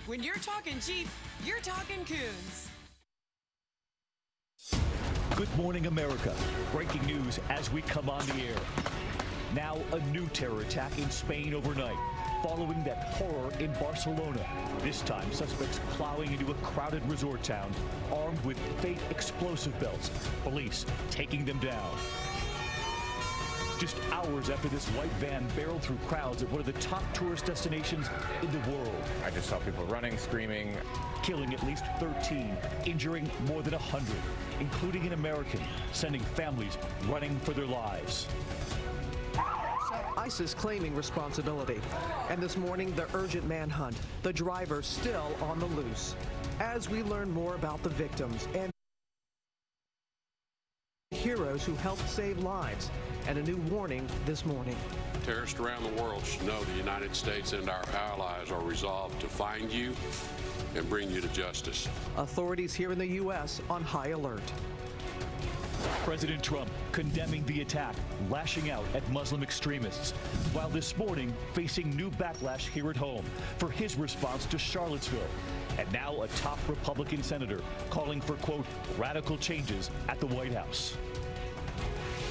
When you're talking Jeep, you're talking Coons. Good morning, America. Breaking news as we come on the air. Now a new terror attack in Spain overnight, following that horror in Barcelona. This time, suspects plowing into a crowded resort town, armed with fake explosive belts. Police taking them down. Just hours after this white van barreled through crowds at one of the top tourist destinations in the world. I just saw people running, screaming. Killing at least 13, injuring more than 100, including an American, sending families running for their lives. ISIS claiming responsibility. And this morning, the urgent manhunt. The driver still on the loose. As we learn more about the victims and heroes who helped save lives. And a new warning this morning. Terrorists around the world should know the United States and our allies are resolved to find you and bring you to justice. Authorities here in the U.S. on high alert. President Trump condemning the attack, lashing out at Muslim extremists, while this morning facing new backlash here at home for his response to Charlottesville. And now a top Republican senator calling for, quote, radical changes at the White House.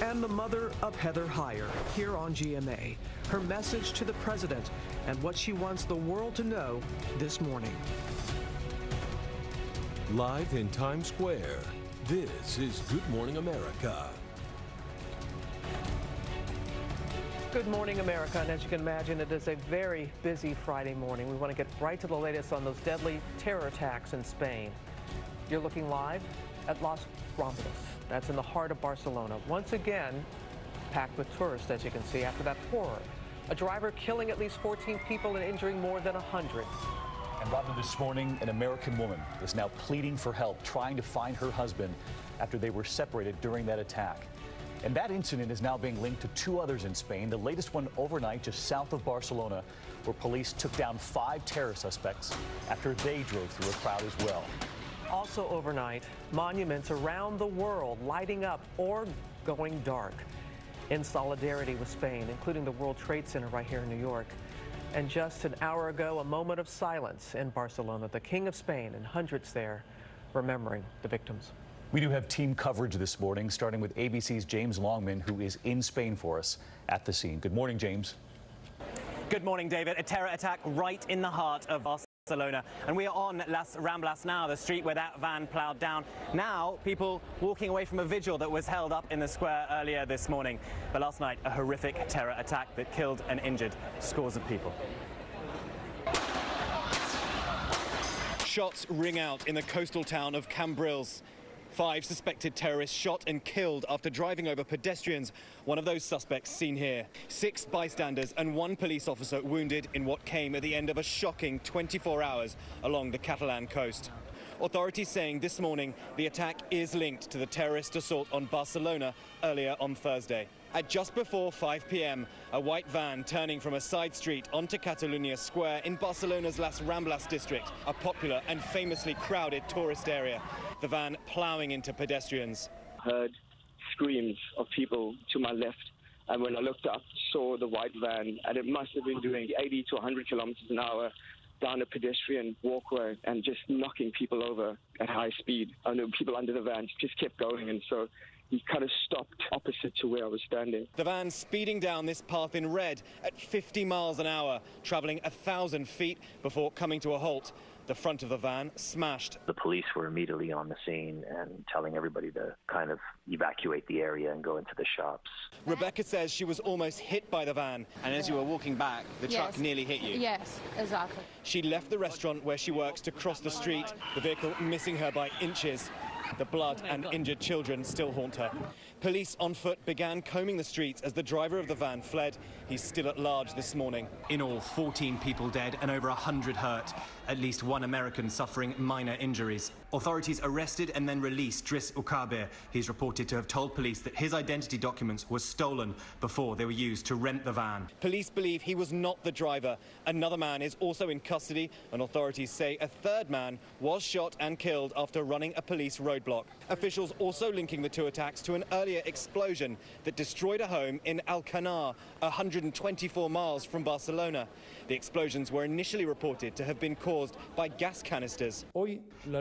And the mother of Heather Heyer here on GMA. Her message to the president and what she wants the world to know this morning. Live in Times Square, this is Good Morning America. Good morning, America. And as you can imagine, it is a very busy Friday morning. We want to get right to the latest on those deadly terror attacks in Spain. You're looking live at Las Ramblas. That's in the heart of Barcelona. Once again, packed with tourists, as you can see, after that horror. A driver killing at least 14 people and injuring more than 100. And rather this morning, an American woman is now pleading for help, trying to find her husband after they were separated during that attack. And that incident is now being linked to two others in Spain, the latest one overnight just south of Barcelona, where police took down 5 terror suspects after they drove through a crowd as well. Also overnight, monuments around the world lighting up or going dark in solidarity with Spain, including the World Trade Center right here in New York. And just an hour ago, a moment of silence in Barcelona. The King of Spain and hundreds there remembering the victims. We do have team coverage this morning, starting with ABC's James Longman, who is in Spain for us at the scene. Good morning, James. Good morning, David. A terror attack right in the heart of Barcelona. And we are on Las Ramblas now, the street where that van plowed down. Now, people walking away from a vigil that was held up in the square earlier this morning. But last night, a horrific terror attack that killed and injured scores of people. Shots ring out in the coastal town of Cambrils. 5 suspected terrorists shot and killed after driving over pedestrians. One of those suspects seen here. 6 bystanders and 1 police officer wounded in what came at the end of a shocking 24 hours along the Catalan coast. Authorities saying this morning the attack is linked to the terrorist assault on Barcelona earlier on Thursday. At just before 5 p.m., a white van turning from a side street onto Catalunya Square in Barcelona's Las Ramblas district, a popular and famously crowded tourist area. The van ploughing into pedestrians. Heard screams of people to my left, and when I looked up, saw the white van, and it must have been doing 80 to 100 kilometers an hour down a pedestrian walkway and just knocking people over at high speed. I know people under the van just kept going, and so he kind of stopped opposite to where I was standing. The van speeding down this path in red at 50 miles an hour, traveling 1,000 feet before coming to a halt. The front of the van smashed. The police were immediately on the scene and telling everybody to kind of evacuate the area and go into the shops. Rebecca says she was almost hit by the van, and as you were walking back, the truck nearly hit you. Yes, exactly. She left the restaurant where she works to cross the street, the vehicle missing her by inches. The blood and injured children still haunt her. Police on foot began combing the streets as the driver of the van fled. He's still at large this morning. In all, 14 people dead and over 100 hurt. At least 1 American suffering minor injuries. Authorities arrested and then released Driss Ukabir. He's reported to have told police that his identity documents were stolen before they were used to rent the van. Police believe he was not the driver. Another man is also in custody, and authorities say a third man was shot and killed after running a police roadblock. Officials also linking the 2 attacks to an earlier explosion that destroyed a home in Alcanar, 100 124 miles from Barcelona. The explosions were initially reported to have been caused by gas canisters.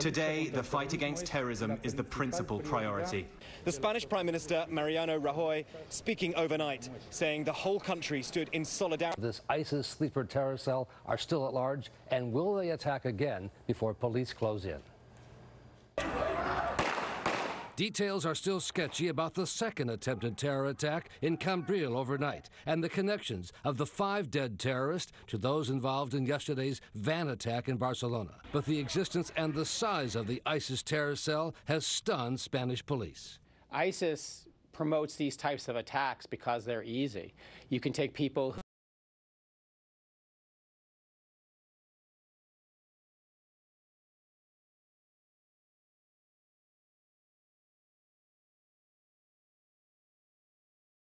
Today, the fight against terrorism is the principal priority. The Spanish Prime Minister, Mariano Rajoy, speaking overnight, saying the whole country stood in solidarity. This ISIS sleeper terror cell are still at large, and will they attack again before police close in? Details are still sketchy about the second attempted terror attack in Cambril overnight and the connections of the 5 dead terrorists to those involved in yesterday's van attack in Barcelona. But the existence and the size of the ISIS terror cell has stunned Spanish police. ISIS promotes these types of attacks because they're easy. You can take people